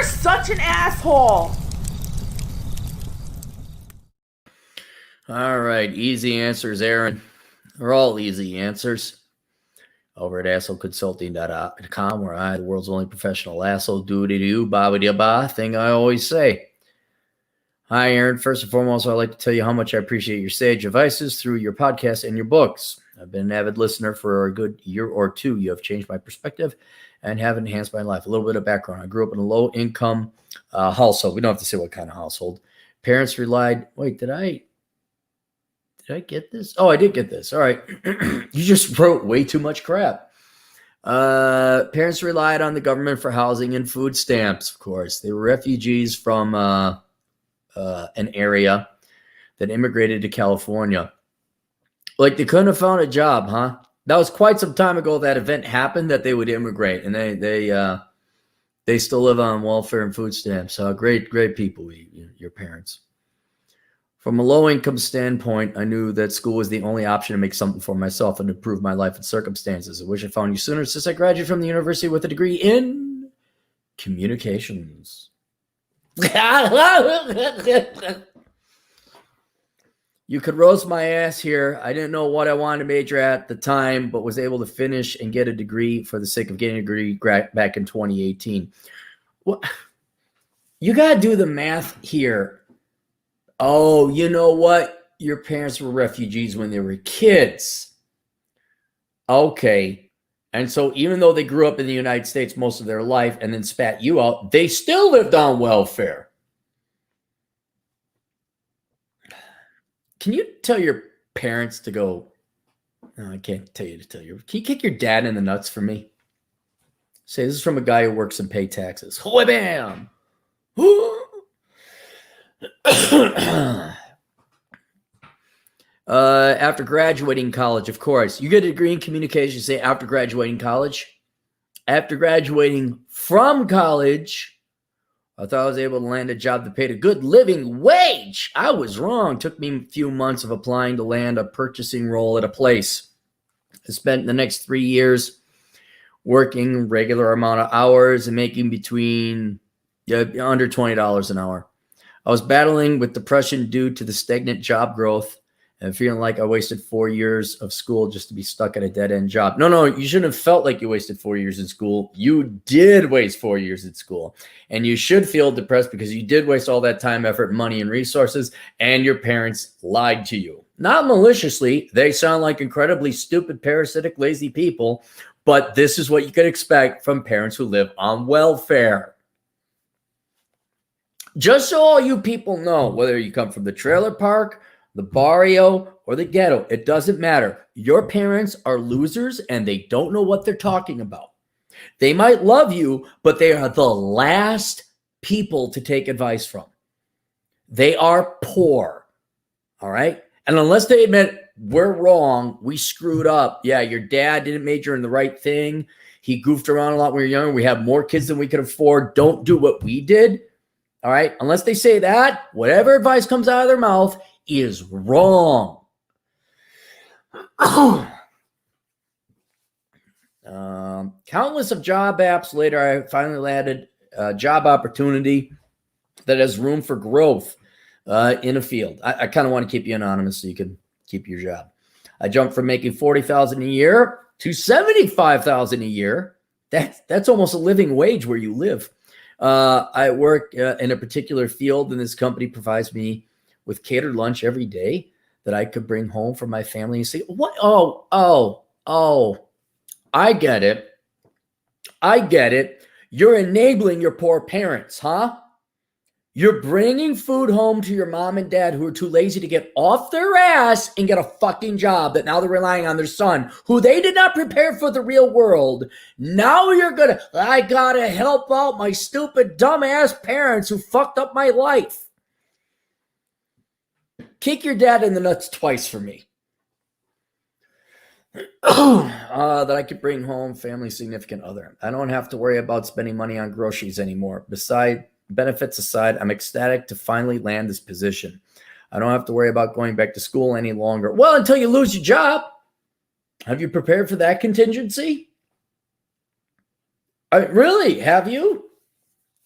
You're such an asshole. All right, easy answers, Aaron. They're all easy answers. Over at assholeconsulting.com, where I, the world's only professional asshole, do-de-do, ba-ba-da-ba, thing I always say. Hi, Aaron. First and foremost, I'd like to tell you how much I appreciate your sage advices through your podcast and your books. I've been an avid listener for a good year or two. You have changed my perspective and have enhanced my life. A little bit of background. I grew up in a low-income household. We don't have to say what kind of household. Parents relied. Wait, did I get this? Oh, I did get this. All right. You just wrote way too much crap. Parents relied on the government for housing and food stamps, of course. They were refugees from an area that immigrated to California. Like, they couldn't have found a job, huh? That was quite some time ago that event happened, that they would immigrate, and they still live on welfare and food stamps. Great people, your parents. From a low-income standpoint, I knew that school was the only option to make something for myself and improve my life and circumstances. I wish I found you sooner, since I graduated from the university with a degree in communications. You could roast my ass here. I didn't know what I wanted to major at the time, but was able to finish and get a degree for the sake of getting a degree back in 2018. Well, you got to do the math here. Oh, you know what? Your parents were refugees when they were kids. Okay. And so even though they grew up in the United States most of their life and then spat you out, they still lived on welfare. Can you tell your parents to go? No, I can't tell you to tell you. Can you kick your dad in the nuts for me? Say, this is from a guy who works and pay taxes. Wham! Bam! After graduating college, of course, you get a degree in communications. Say after graduating college. After graduating from college, I thought I was able to land a job that paid a good living wage. I was wrong. It took me a few months of applying to land a purchasing role at a place. I spent the next 3 years working regular amount of hours and making between under $20 an hour. I was battling with depression due to the stagnant job growth and feeling like I wasted 4 years of school just to be stuck at a dead-end job. No, you shouldn't have felt like you wasted 4 years in school. You did waste 4 years in school. And you should feel depressed because you did waste all that time, effort, money, and resources, and your parents lied to you. Not maliciously. They sound like incredibly stupid, parasitic, lazy people, but this is what you could expect from parents who live on welfare. Just so all you people know, whether you come from the trailer park, the barrio, or the ghetto, it doesn't matter. Your parents are losers and they don't know what they're talking about. They might love you, but they are the last people to take advice from. They are poor, all right? And unless they admit, we're wrong, we screwed up. Yeah, your dad didn't major in the right thing. He goofed around a lot when we were younger. We have more kids than we could afford. Don't do what we did. All right. Unless they say that, whatever advice comes out of their mouth is wrong. Countless of job apps later, I finally landed a job opportunity that has room for growth in a field. I kind of want to keep you anonymous so you can keep your job. I jumped from making $40,000 a year to $75,000 a year. That's almost a living wage where you live. I work in a particular field, and this company provides me with catered lunch every day that I could bring home for my family and say, what? Oh, I get it. You're enabling your poor parents, huh? You're bringing food home to your mom and dad who are too lazy to get off their ass and get a fucking job, that now they're relying on their son, who they did not prepare for the real world. Now I gotta help out my stupid, dumbass parents who fucked up my life. Kick your dad in the nuts twice for me. That I could bring home family significant other. I don't have to worry about spending money on groceries anymore. Besides, benefits aside, I'm ecstatic to finally land this position. I don't have to worry about going back to school any longer. Well, until you lose your job. Have you prepared for that contingency? Really? Have you?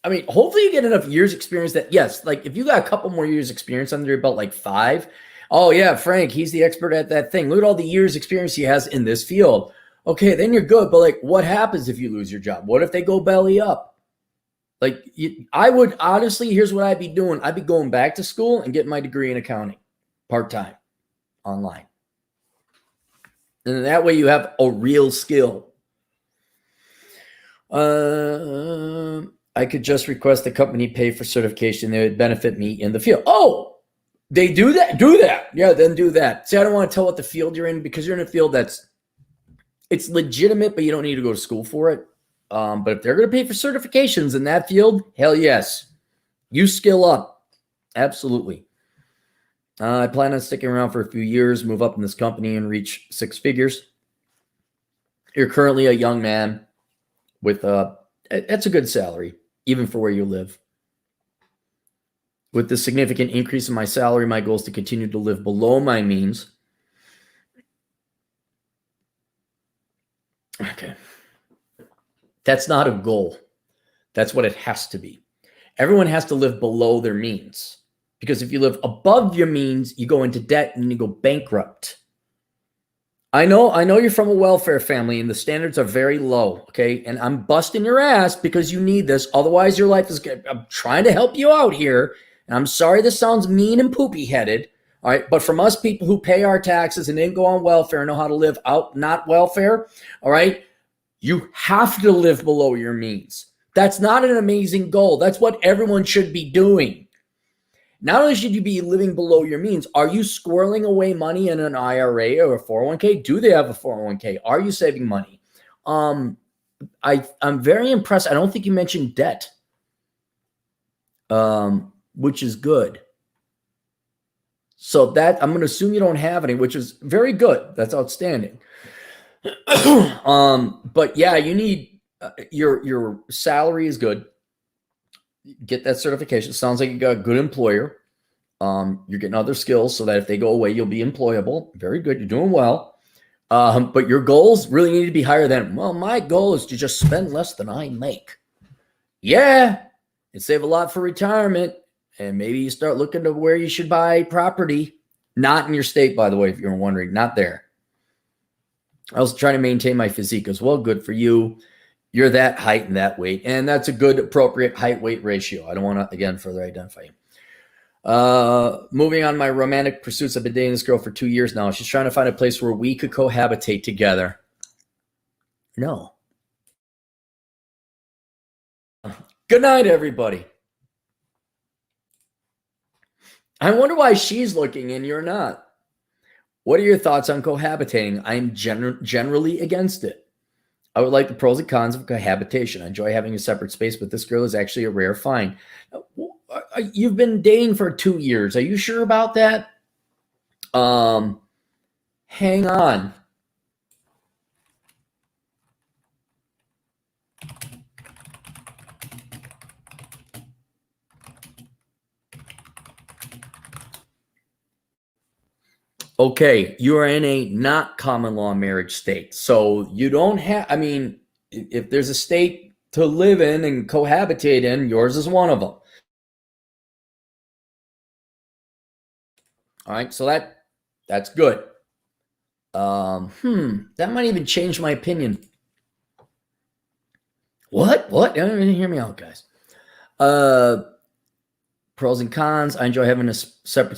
I mean, hopefully you get enough years experience that, yes, like if you got a couple more years experience under your belt, like 5, oh yeah, Frank, he's the expert at that thing. Look at all the years experience he has in this field. Okay, then you're good. But like, what happens if you lose your job? What if they go belly up? Like, I would honestly, here's what I'd be doing. I'd be going back to school and getting my degree in accounting, part-time, online. And that way you have a real skill. I could just request the company pay for certification. They would benefit me in the field. Oh, they do that? Do that. Yeah, then do that. See, I don't want to tell what the field you're in because you're in a field it's legitimate, but you don't need to go to school for it. But if they're going to pay for certifications in that field, hell yes. You skill up. Absolutely. I plan on sticking around for a few years, move up in this company, and reach 6 figures. You're currently a young man with that's a good salary, even for where you live. With the significant increase in my salary, my goal is to continue to live below my means. Okay. That's not a goal. That's what it has to be. Everyone has to live below their means. Because if you live above your means, you go into debt and you go bankrupt. I know you're from a welfare family and the standards are very low, okay? And I'm busting your ass because you need this. Otherwise, your life is good. I'm trying to help you out here. And I'm sorry this sounds mean and poopy-headed, all right? But from us people who pay our taxes and didn't go on welfare and know how to live out not welfare, all right? You have to live below your means. That's not an amazing goal. That's what everyone should be doing. Not only should you be living below your means, are you squirreling away money in an IRA or a 401k? Do they have a 401k? Are you saving money? I'm very impressed. I don't think you mentioned debt, which is good. So that I'm going to assume you don't have any, which is very good. That's outstanding. But yeah, you need your salary is good. Get that certification. Sounds like you got a good employer. You're getting other skills so that if they go away, you'll be employable. Very good. You're doing well. But your goals really need to be higher than, well, my goal is to just spend less than I make. Yeah. And save a lot for retirement. And maybe you start looking to where you should buy property. Not in your state, by the way, if you're wondering. Not there. I was trying to maintain my physique as well. Good for you. You're that height and that weight. And that's a good, appropriate height-weight ratio. I don't want to, again, further identify you. Moving on my romantic pursuits. I've been dating this girl for 2 years now. She's trying to find a place where we could cohabitate together. No. Good night, everybody. I wonder why she's looking and you're not. What are your thoughts on cohabitating? I'm generally against it. I would like the pros and cons of cohabitation. I enjoy having a separate space, but this girl is actually a rare find. You've been dating for 2 years. Are you sure about that? Hang on. Okay, you are in a not common law marriage state. So you don't have, I mean, if there's a state to live in and cohabitate in, yours is one of them. All right, so that's good. That might even change my opinion. What? Hear me out, guys. Pros and cons. I enjoy having a separate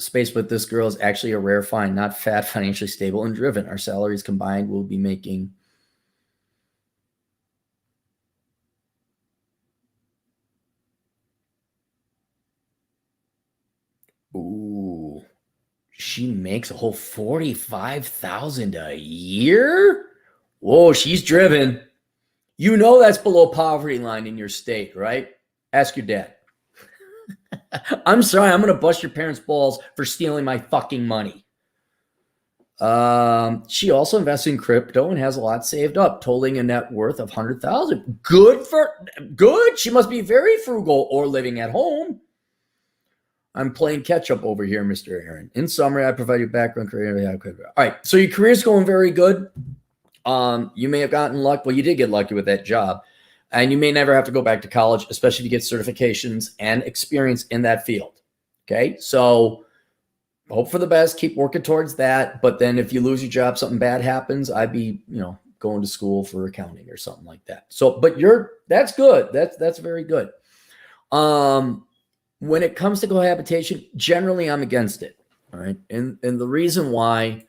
space, but this girl is actually a rare find, not fat, financially stable, and driven. Our salaries combined will be making ooh, she makes a whole $45,000 a year. Whoa, she's driven. You know that's below poverty line in your state, right? Ask your dad. I'm sorry, I'm going to bust your parents' balls for stealing my fucking money. She also invests in crypto and has a lot saved up, totaling a net worth of $100,000. Good. She must be very frugal or living at home. I'm playing catch up over here, Mr. Aaron. In summary, I provide you background career. All right, so your career's going very good. You may have gotten luck. Well, you did get lucky with that job. And you may never have to go back to college, especially if you get certifications and experience in that field. Okay. So hope for the best, keep working towards that. But then if you lose your job, something bad happens, I'd be, going to school for accounting or something like that. So, but that's good. That's very good. When it comes to cohabitation, generally I'm against it. All right. And the reason why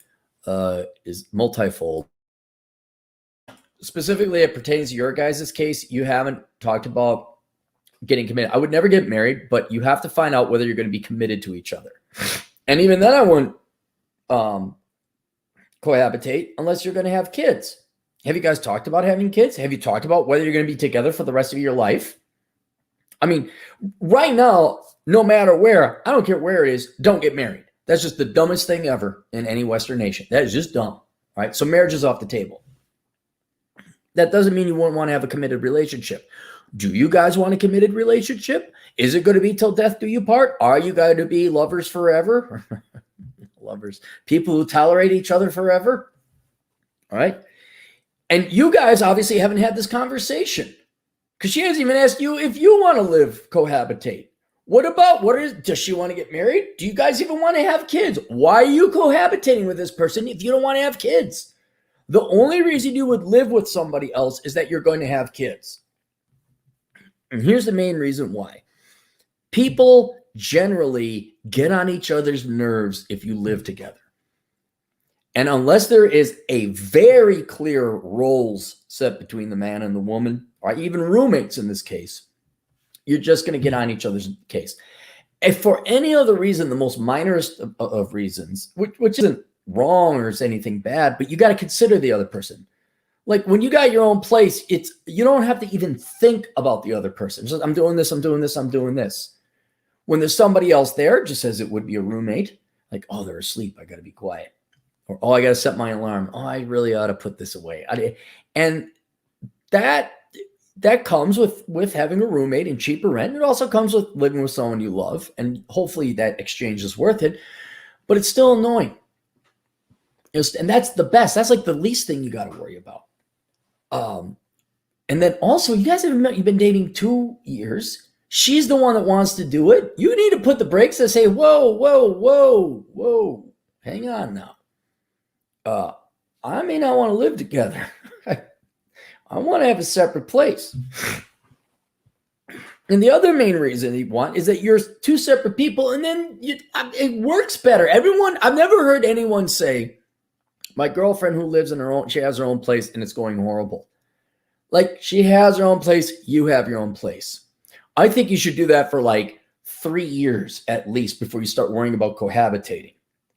is multifold. Specifically, it pertains to your guys' case. You haven't talked about getting committed. I would never get married, but you have to find out whether you're going to be committed to each other. And even then I wouldn't cohabitate unless you're going to have kids. Have you guys talked about having kids? Have you talked about whether you're going to be together for the rest of your life? I mean, right now, no matter where, I don't care where it is, don't get married. That's just the dumbest thing ever in any Western nation. That is just dumb, right? So marriage is off the table. That doesn't mean you won't want to have a committed relationship. Do you guys want a committed relationship? Is it going to be till death do you part? Are you going to be lovers forever? Lovers, people who tolerate each other forever. All right. And you guys obviously haven't had this conversation because she hasn't even asked you if you want to cohabitate. Does she want to get married? Do you guys even want to have kids? Why are you cohabitating with this person if you don't want to have kids? The only reason you would live with somebody else is that you're going to have kids. And here's the main reason why. People generally get on each other's nerves if you live together. And unless there is a very clear roles set between the man and the woman, or even roommates in this case, you're just going to get on each other's case. If for any other reason, the most minorest of reasons, which isn't wrong or is anything bad, but you got to consider the other person. Like when you got your own place, you don't have to even think about the other person. Just, I'm doing this, I'm doing this, I'm doing this. When there's somebody else there, just as it would be a roommate, like, oh, they're asleep, I got to be quiet. Or, oh, I got to set my alarm. Oh, I really ought to put this away. And that comes with having a roommate and cheaper rent. It also comes with living with someone you love. And hopefully that exchange is worth it. But it's still annoying. And that's the best. That's like the least thing you got to worry about. And then also, you guys you've been dating 2 years. She's the one that wants to do it. You need to put the brakes and say, whoa. Hang on now. I may not want to live together. I want to have a separate place. And the other main reason you want is that you're two separate people, and then it works better. I've never heard anyone say, my girlfriend who lives in she has her own place and it's going horrible. Like, she has her own place, you have your own place. I think you should do that for like 3 years at least before you start worrying about cohabitating.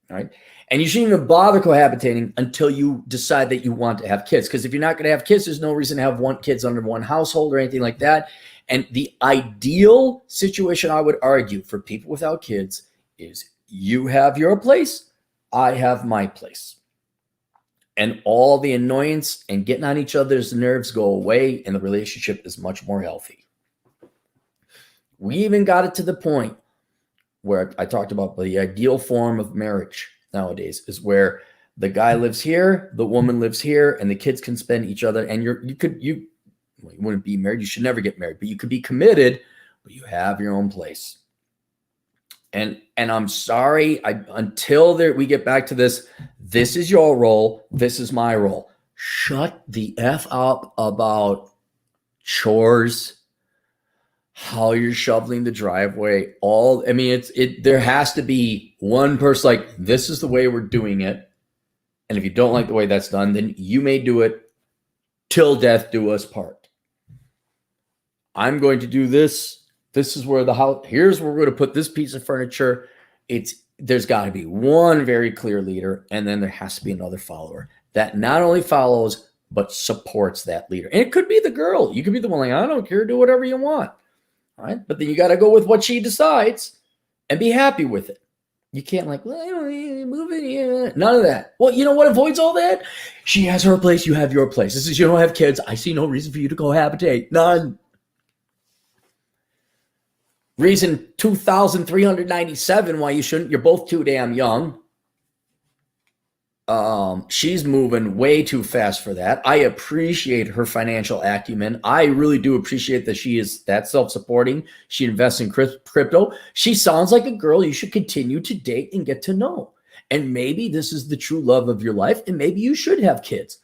All right. And you shouldn't even bother cohabitating until you decide that you want to have kids. Because if you're not going to have kids, there's no reason to have kids under one household or anything like that. And the ideal situation, I would argue, for people without kids is you have your place, I have my place. And all the annoyance and getting on each other's nerves go away, and the relationship is much more healthy. We even got it to the point where I talked about the ideal form of marriage nowadays is where the guy lives here, the woman lives here, and the kids can spend each other. And you wouldn't be married. You should never get married, but you could be committed, but you have your own place. And I'm sorry, until we get back to this is your role, this is my role. Shut the F up about chores, how you're shoveling the driveway. There has to be one person like, this is the way we're doing it. And if you don't like the way that's done, then you may do it till death do us part. I'm going to do this. This is where here's where we're going to put this piece of furniture. There's got to be one very clear leader, and then there has to be another follower that not only follows, but supports that leader. And it could be the girl. You could be the one like, I don't care, do whatever you want. All right. But then you got to go with what she decides and be happy with it. You can't like, well, move it here. None of that. Well, you know what avoids all that? She has her place. You have your place. This is, you don't have kids. I see no reason for you to cohabitate. None. Reason 2,397 why you shouldn't. You're both too damn young. She's moving way too fast for that. I appreciate her financial acumen. I really do appreciate that she is that self-supporting. She invests in crypto. She sounds like a girl you should continue to date and get to know. And maybe this is the true love of your life, and maybe you should have kids.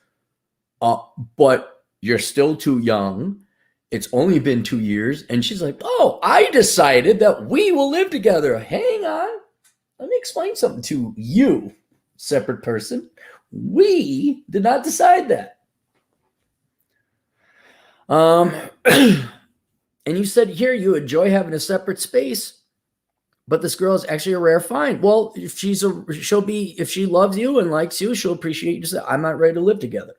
But you're still too young. It's only been 2 years. And she's like, oh, I decided that we will live together. Hang on. Let me explain something to you, separate person. We did not decide that. And you said here you enjoy having a separate space, but this girl is actually a rare find. Well, if if she loves you and likes you, she'll appreciate you. Say, I'm not ready to live together.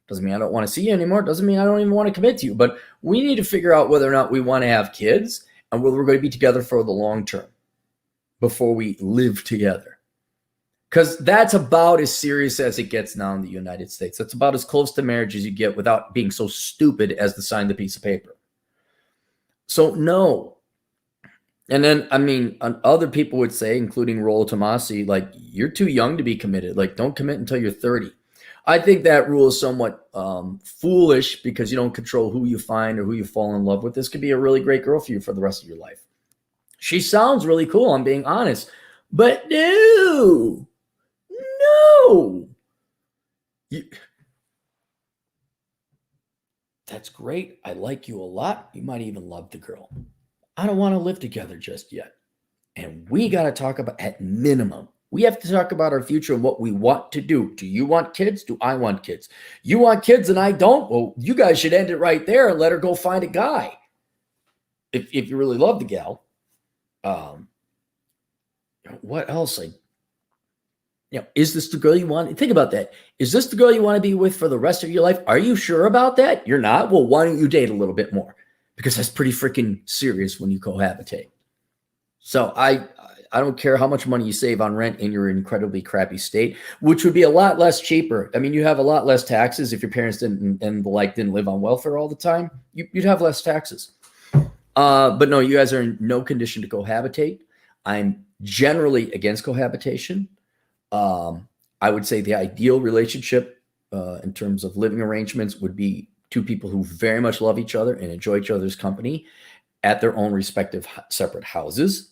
Doesn't mean I don't want to see you anymore. Doesn't mean I don't even want to commit to you. But we need to figure out whether or not we want to have kids and whether we're going to be together for the long term before we live together. Because that's about as serious as it gets now in the United States. That's about as close to marriage as you get without being so stupid as to sign the piece of paper. So no. And then, I mean, other people would say, including Rollo Tomasi, like, you're too young to be committed. Like, don't commit until you're 30. I think that rule is somewhat foolish because you don't control who you find or who you fall in love with. This could be a really great girl for you for the rest of your life. She sounds really cool, I'm being honest. But no. That's great. I like you a lot. You might even love the girl. I don't want to live together just yet. And we got to talk about, at minimum, we have to talk about our future and what we want to do. Do you want kids? Do I want kids? You want kids and I don't? Well, you guys should end it right there and let her go find a guy. If you really love the gal. What else? Is this the girl you want? Think about that. Is this the girl you want to be with for the rest of your life? Are you sure about that? You're not? Well, why don't you date a little bit more? Because that's pretty freaking serious when you cohabitate. So I don't care how much money you save on rent in your incredibly crappy state, which would be a lot less cheaper. I mean, you have a lot less taxes if your parents didn't live on welfare all the time. You'd have less taxes. But no, you guys are in no condition to cohabitate. I'm generally against cohabitation. I would say the ideal relationship in terms of living arrangements would be two people who very much love each other and enjoy each other's company at their own respective separate houses,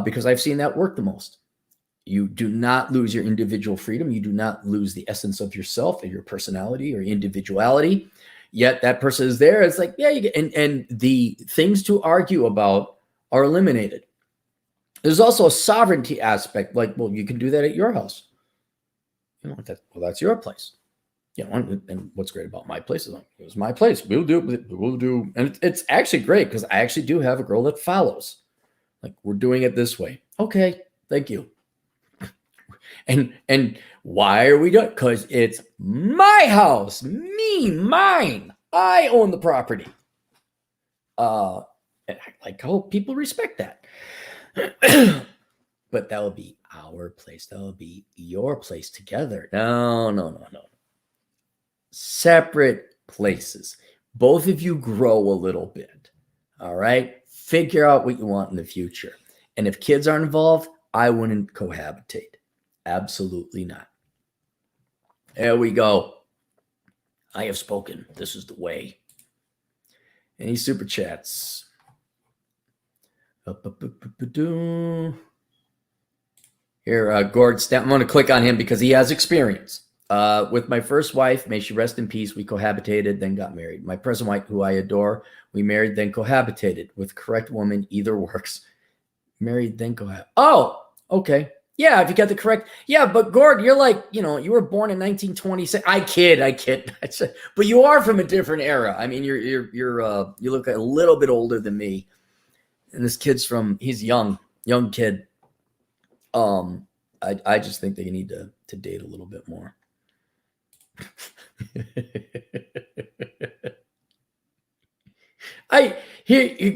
because I've seen that work the most. You do not lose your individual freedom. You do not lose the essence of yourself or your personality or individuality. Yet that person is there. It's like, yeah, you get, and the things to argue about are eliminated. There's also a sovereignty aspect. Like, well, you can do that at your house. That's your place. And what's great about my place is, like, it was my place. We'll do. And it's actually great because I actually do have a girl that follows. Like, we're doing it this way. Okay, thank you. And why are we doing it? Because it's my house, mine. I own the property. And I hope people respect that. But that will be our place. That will be your place together. No. Separate places. Both of you grow a little bit. All right. Figure out what you want in the future. And if kids are involved, I wouldn't cohabitate. Absolutely not. There we go. I have spoken. This is the way. Any super chats? Here, Gord, I'm going to click on him because he has experience. With my first wife, may she rest in peace, we cohabitated, then got married. My present wife, who I adore, we married, then cohabitated. With correct woman, either works. Married, then cohabitated. Oh, okay. Yeah, if you got the correct. Yeah, but Gord, you're like, you were born in 1926. I kid. But you are from a different era. I mean, you look a little bit older than me. And this kid's he's young kid. I just think that you need to date a little bit more.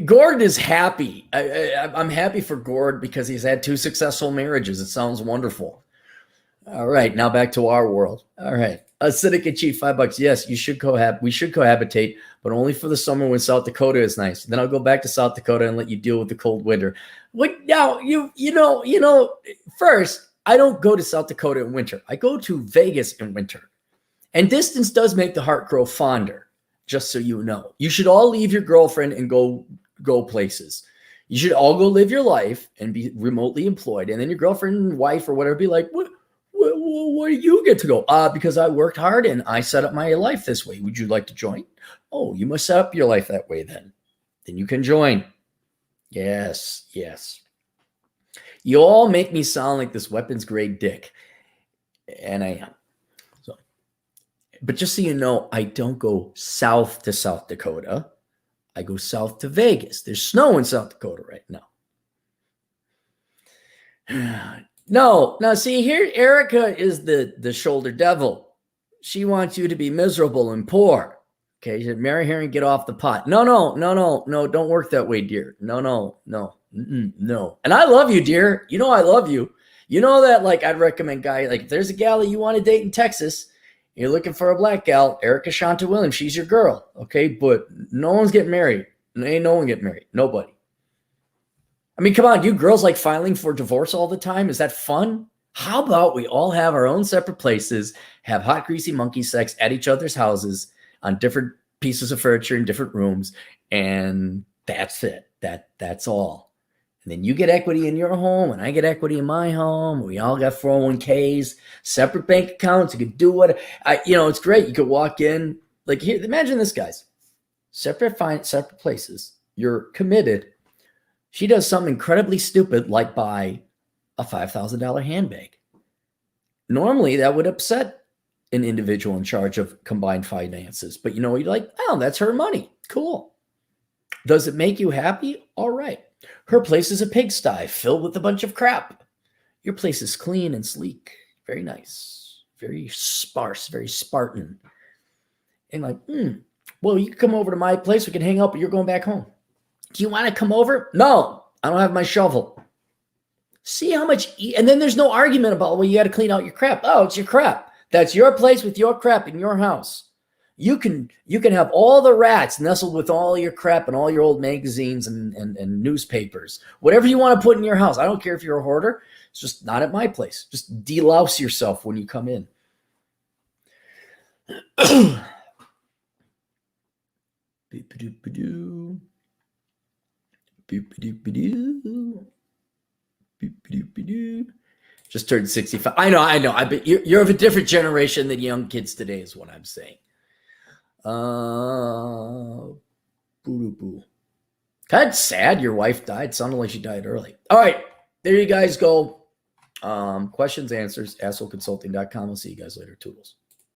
Gord is happy. I'm happy for Gord because he's had 2 successful marriages. It sounds wonderful. All right, now back to our world. All right, Acidic and Chief, $5. Yes, we should cohabitate, but only for the summer when South Dakota is nice. Then I'll go back to South Dakota and let you deal with the cold winter. What now? You know. First, I don't go to South Dakota in winter. I go to Vegas in winter. And distance does make the heart grow fonder, just so you know. You should all leave your girlfriend and go places. You should all go live your life and be remotely employed. And then your girlfriend and wife or whatever be like, what do you get to go? Because I worked hard and I set up my life this way. Would you like to join? Oh, you must set up your life that way then. Then you can join. Yes. You all make me sound like this weapons grade dick. And I am. But just so you know, I don't go south to South Dakota. I go south to Vegas. There's snow in South Dakota right now. No, see here, Erica is the shoulder devil. She wants you to be miserable and poor. Okay, you should marry her and get off the pot. No, don't work that way, dear. No. And I love you, dear. You know I love you. You know that, like, I'd recommend guy, like, if there's a gal that you want to date in Texas, you're looking for a black gal, Erica Shanta Williams, she's your girl, okay? But no one's getting married. Ain't no one getting married. Nobody. I mean, come on, you girls like filing for divorce all the time? Is that fun? How about we all have our own separate places, have hot, greasy monkey sex at each other's houses on different pieces of furniture in different rooms, and that's it. That's all. And then you get equity in your home, and I get equity in my home. We all got 401ks, separate bank accounts. You could do what it's great. You could walk in like here. Imagine this, guys. Separate places. You're committed. She does something incredibly stupid, like buy a $5,000 handbag. Normally, that would upset an individual in charge of combined finances. But you're like, oh, that's her money. Cool. Does it make you happy? All right. Her place is a pigsty filled with a bunch of crap. Your place is clean and sleek. Very nice. Very sparse. Very Spartan. And like, well, you can come over to my place. We can hang out, but you're going back home. Do you want to come over? No, I don't have my shovel. See how much, and then there's no argument about, well, you got to clean out your crap. Oh, it's your crap. That's your place with your crap in your house. You can have all the rats nestled with all your crap and all your old magazines and newspapers. Whatever you want to put in your house. I don't care if you're a hoarder. It's just not at my place. Just delouse yourself when you come in. Just turned 65. I know. I bet you're of a different generation than young kids today is what I'm saying. Kind of sad your wife died. Sounded like she died early. All right. There you guys go. Questions, answers, assholeconsulting.com. I'll see you guys later. Toodles.